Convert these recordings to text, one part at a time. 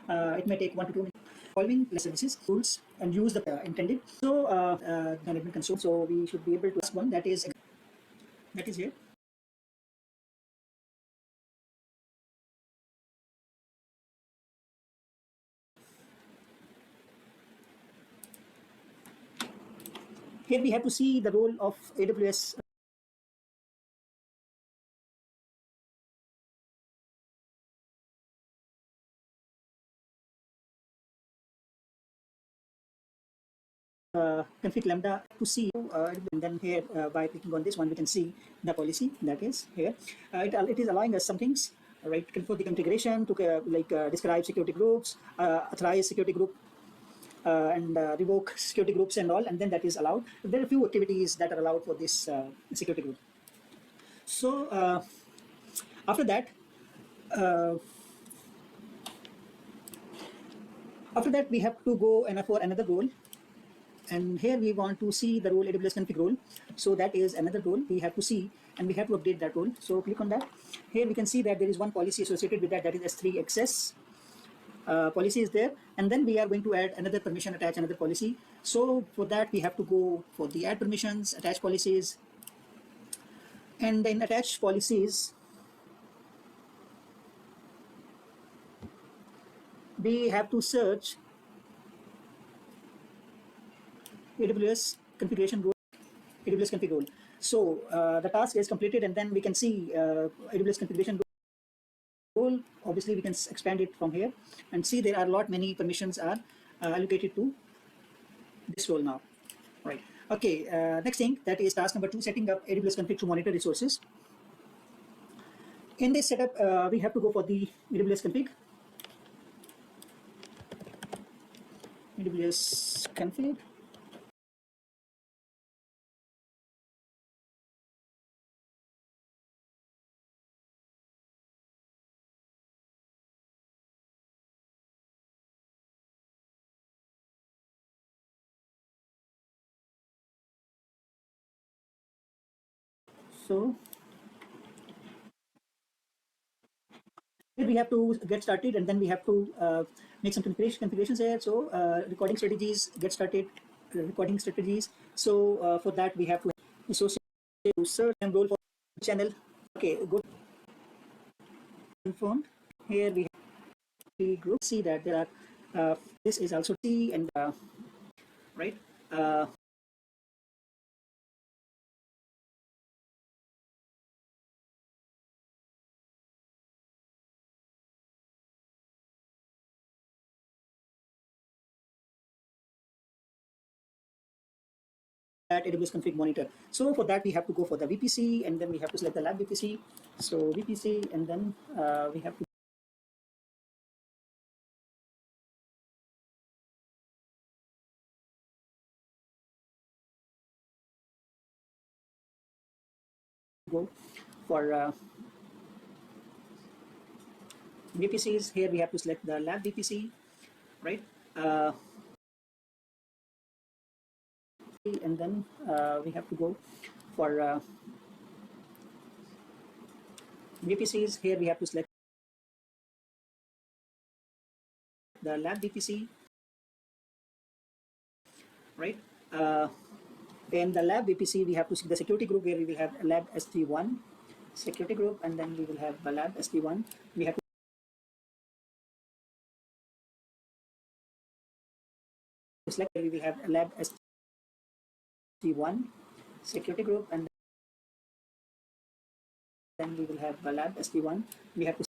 It may take 1 to 2 minutes. Following services, rules, and use the intended. So, management console. So we should be able to ask one that is here. Here we have to see the role of AWS config lambda to see, and then here by clicking on this one we can see the policy that is here. It is allowing us some things, right? For the configuration to describe security groups, authorize security group, and revoke security groups and all, and then that is allowed. There are a few activities that are allowed for this security group. So after that, uh, we have to go and for another role. And here we want to see the role AWS config role. So that is another role we have to see, and we have to update that role. So click on that. Here we can see that there is one policy associated with that is S3 access. Policy is there, and then we are going to add another permission, attach another policy. So for that we have to go for the add permissions, attach policies, and in attach policies we have to search AWS configuration role, AWS config role. So the task is completed, and then we can see AWS configuration role. Obviously we can expand it from here and see there are many permissions are allocated to this role now, right? Okay, next thing, that is task number 2, setting up AWS config to monitor resources. In this setup we have to go for the AWS config, AWS config. So here we have to get started, and then we have to make some configurations here. So recording strategies, get started, recording strategies. So for that we have to associate search and role for channel. Okay, good. Confirmed. Here we have the group. See that there are this is also T and right. At AWS config monitor. So for that we have to go for the VPC, and then we have to select the lab VPC. So VPC, and then we have to go for VPCs. Here we have to select the lab VPC, right? And then we have to go for VPCs. Here we have to select the lab VPC, right? In the lab VPC, we have to see the security group, where we will have lab SD1 security group, and then we will have the lab SD1. We have to select where we will have lab SD1 security group, and then we will have the lab SD1. We have to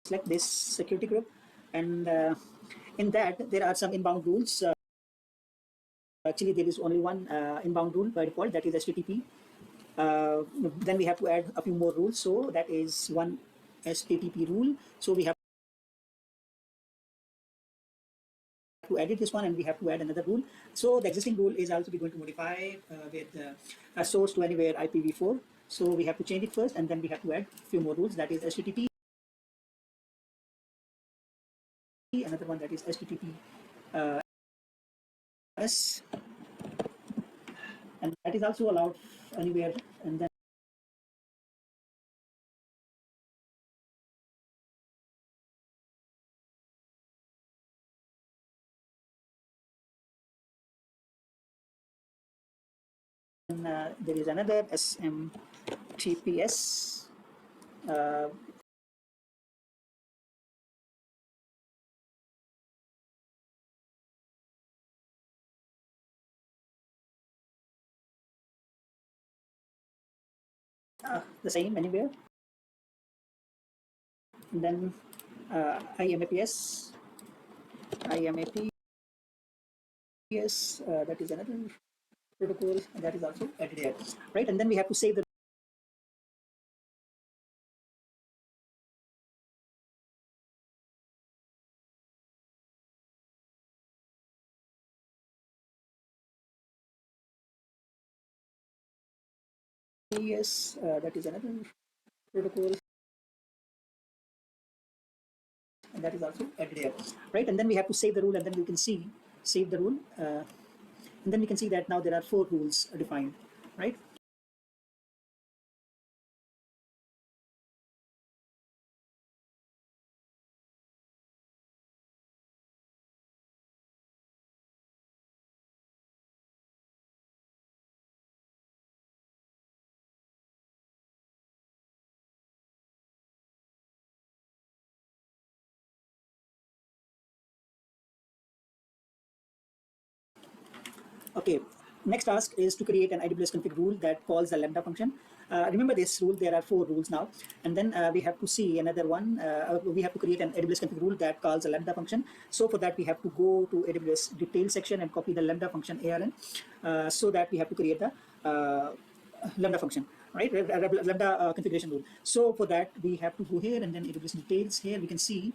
select this security group, and in that there are some inbound rules. Actually, there is only one inbound rule by default, that is HTTP. Then we have to add a few more rules. So that is one HTTP rule. So we have to edit this one, and we have to add another rule. So the existing rule is also going to modify with a source to anywhere IPv4. So we have to change it first, and then we have to add a few more rules. That is HTTP. Another one, that is HTTP S, and that is also allowed anywhere. And then there is another SMTPS. Uh, the same anywhere. And then IMAPS, IMAPS, that is another protocol that is also added here, right? And then we have to save the PS, that is another protocol that is also added here, right? And then we have to save the rule, and then you can see save the rule, and then we can see that now there are 4 rules defined, right? Okay, next task is to create an AWS config rule that calls the Lambda function. Remember this rule, there are 4 rules now. And then we have to see another one. We have to create an AWS config rule that calls the Lambda function. So for that, we have to go to AWS detail section and copy the Lambda function ARN, so that we have to create the Lambda function, right? Lambda configuration rule. So for that, we have to go here and then AWS details. Here we can see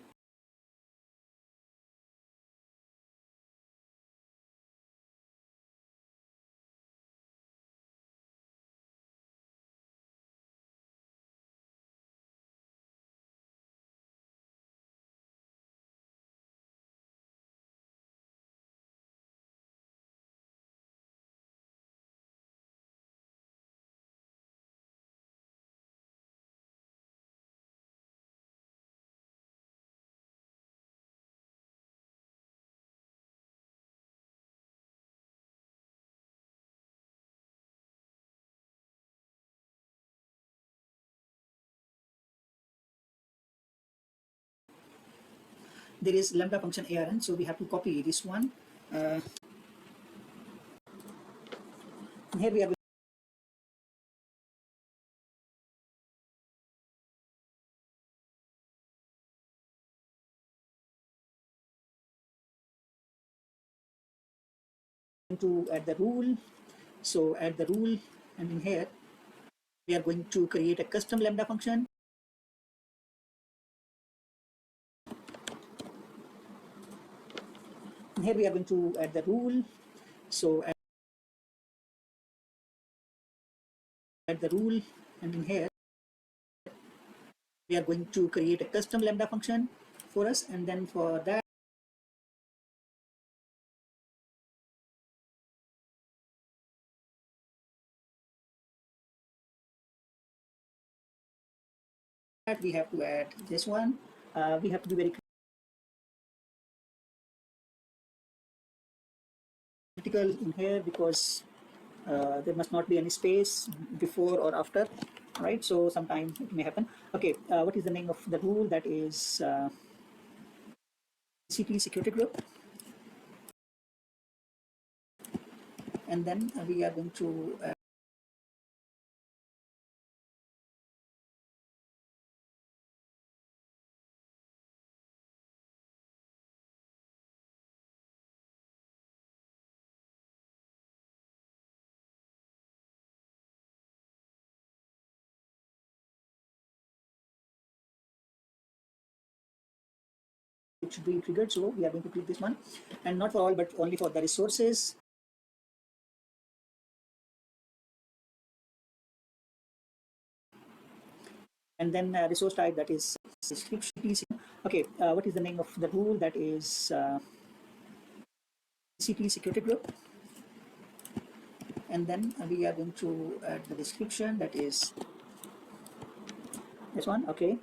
there is Lambda function ARN. So we have to copy this one. Here we are to add the rule. So add the rule, and in here we are going to create a custom Lambda function. And here we are going to add the rule. So add the rule, and in here we are going to create a custom Lambda function for us. And then for that, we have to add this one. We have to be very critical in here, because there must not be any space before or after, right? So sometimes it may happen. Okay, what is the name of the rule? That is CT security group. And then we are going to it should be triggered. So we are going to click this one, and not for all, but only for the resources. And then resource type, that is description. Okay, what is the name of the rule? That is CT security group. And then we are going to add the description, that is this one. Okay,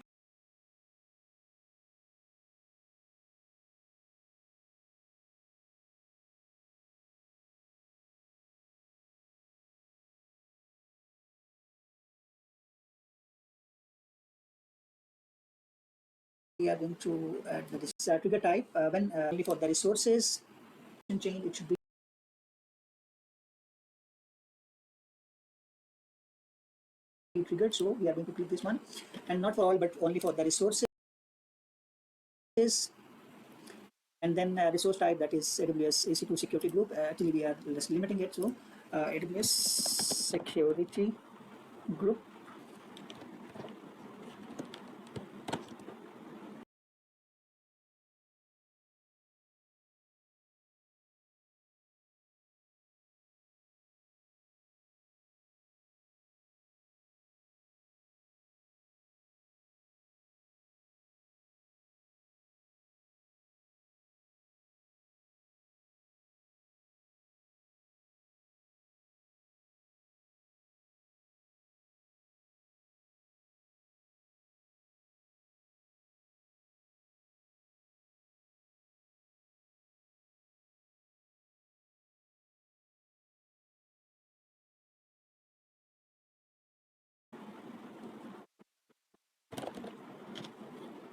we are going to add this trigger type when only for the resources chain it should be triggered. So we are going to click this one, and not for all but only for the resources, and then resource type, that is AWS EC2 security group. Actually we are just limiting it, so AWS security group.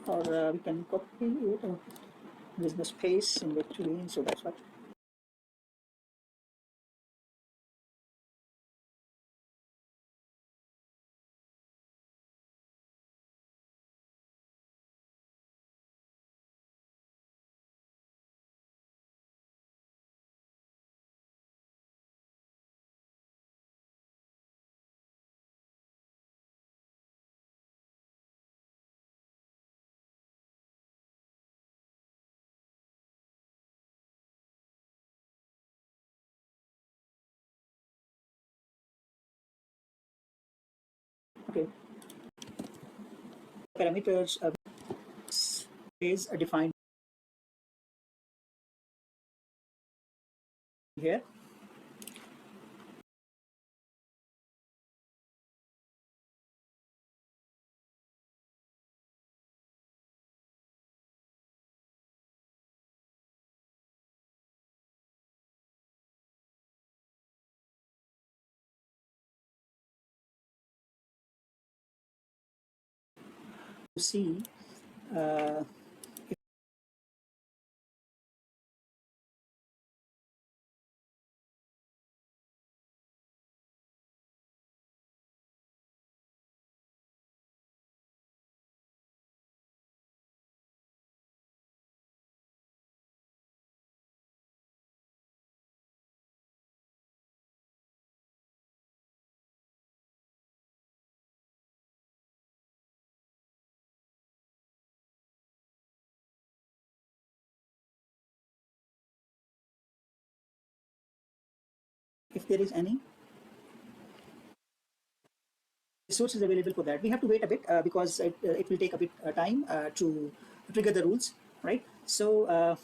Or we can copy it, or there's no space in between, so that's what. Okay, parameters is defined here. To see uh, if there is any resources available for that. We have to wait a bit because it will take a bit time to trigger the rules, right? So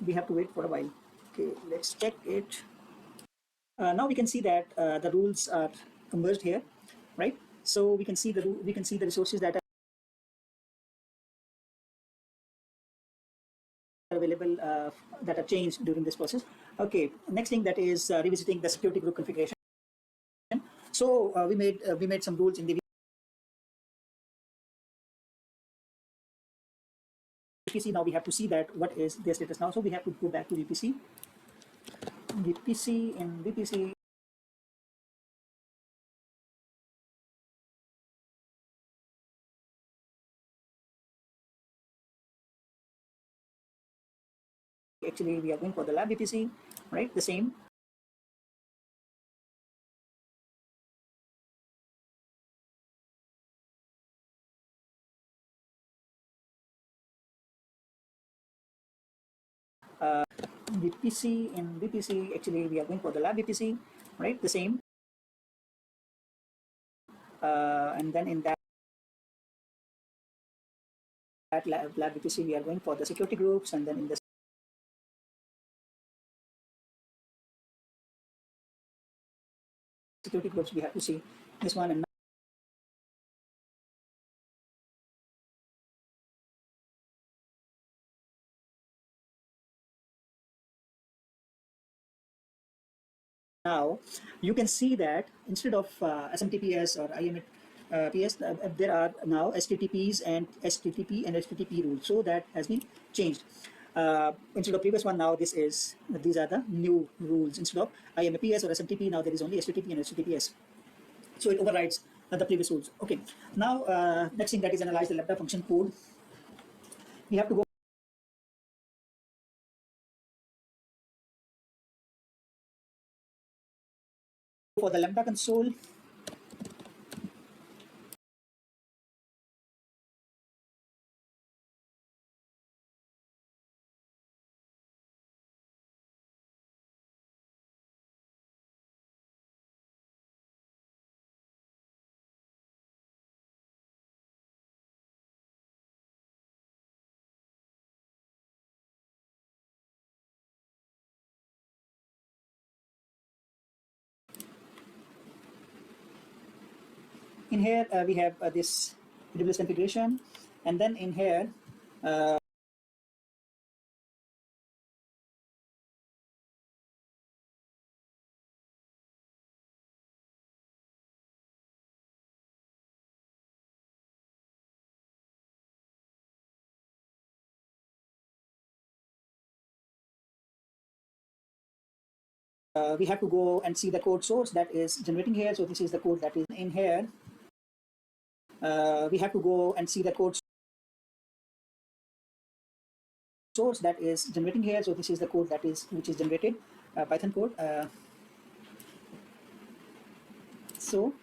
we have to wait for a while. Okay, let's check it. Now we can see that the rules are converged here, right? So we can see the resources that are available that are changed during this process. Okay, next thing, that is revisiting the security group configuration. So we made some rules in the VPC. Now we have to see that what is their status now. So we have to go back to VPC. VPC and VPC. Actually, we are going for the lab VPC, right? The same. VPC and VPC. Actually, we are going for the lab VPC, right? The same. And then in that lab VPC, we are going for the security groups, and then in the security groups, we have to see this one. And now you can see that instead of SMTPS or IMIT PS, there are now HTTPs and HTTP and HTTP rules. So that has been changed. Instead of previous one, now these are the new rules. Instead of IMAPS or SMTP, now there is only HTTP and HTTPS. So it overrides the previous rules. Okay. Now next thing, that is analyze the Lambda function code. We have to go for the Lambda console. In here we have this AWS configuration, and then in here we have to go and see the code source that is generating here. So this is the code that is in here. We have to go and see the code source that is generating here. So this is the code which is generated, Python code. So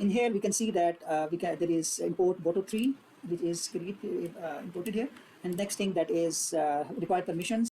in here we can see that there is import Boto3, which is imported here, and next thing, that is required permissions.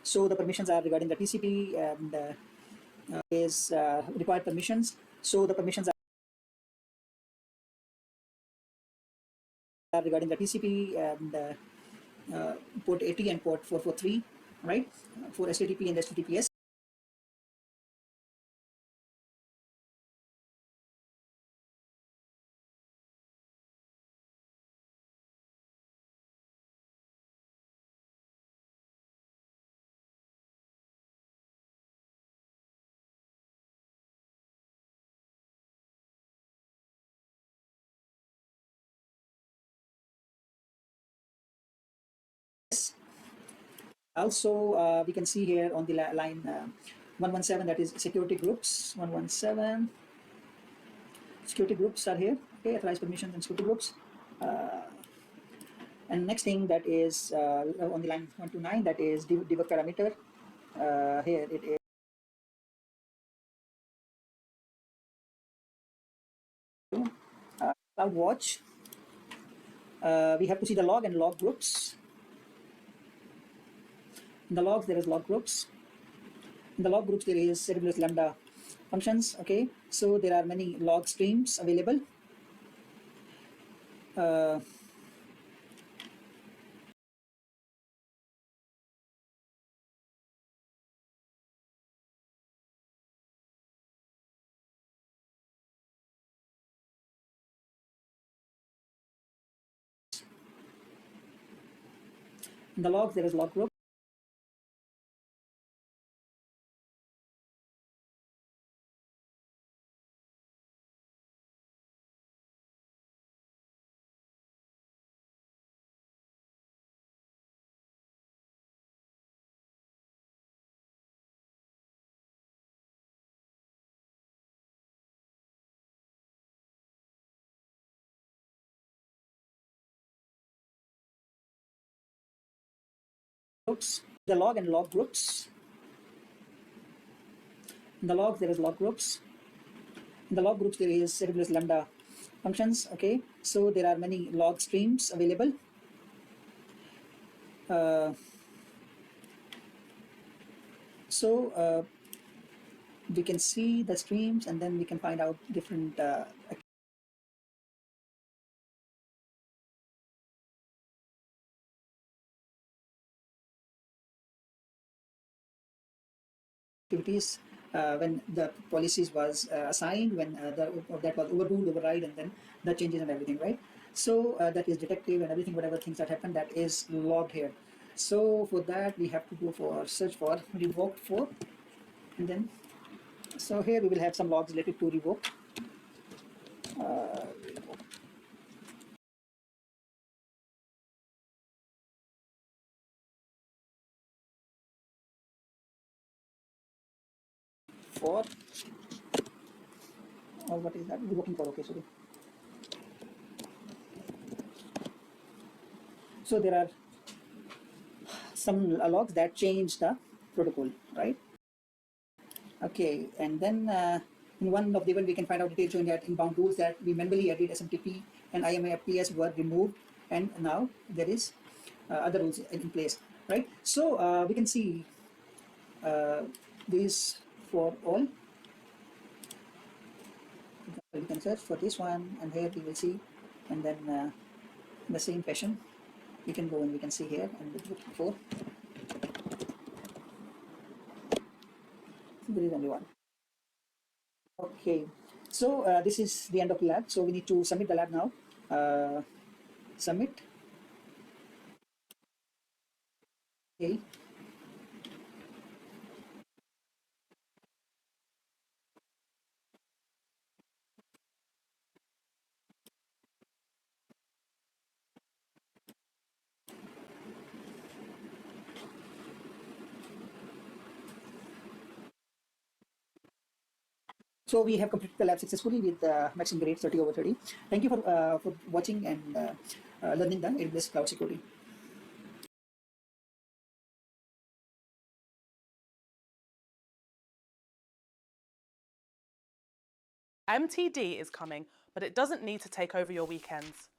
So the permissions are regarding the TCP, and is required permissions. So the permissions are regarding the TCP, and port 80 and port 443, right, for HTTP and HTTPS. Also, we can see here on the line 117, that is security groups. 117 security groups are here. Okay, authorized permissions and security groups. And next thing, that is on the line 129, that is debug parameter. Here it is CloudWatch. We have to see the log and log groups. In the logs, there is log groups. In the log groups, there is AWS Lambda functions. Okay, so there are many log streams available. In the logs, there is log group. The log and log groups. In the logs, there is log groups. In the log groups, there is AWS Lambda functions. Okay, so there are many log streams available. So we can see the streams, and then we can find out different activities when the policies was assigned, when that was overruled, override, and then the changes and everything, right? So that is detective and everything, whatever things that happen, that is logged here. So for that, we have to go for search for revoked for, and then so here we will have some logs related to revoke. For, or what is that? Revoking for, okay, sorry. So there are some logs that change the protocol, right? Okay, and then in one of the event we can find out details showing that inbound rules that we manually added SMTP and IMAPS were removed, and now there is other rules in place, right? So we can see these for all. We can search for this one, and here we will see, and then in the same fashion we can go and we can see here and look for. There is only one. Okay, so this is the end of the lab. So we need to submit the lab now. Submit. Okay. So we have completed the lab successfully with maximum grade 30/30. Thank you for watching and learning the AWS Cloud Security. MTD is coming, but it doesn't need to take over your weekends.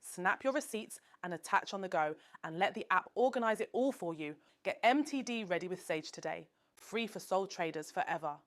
Snap your receipts and attach on the go and let the app organize it all for you. Get MTD ready with Sage today, free for sole traders forever.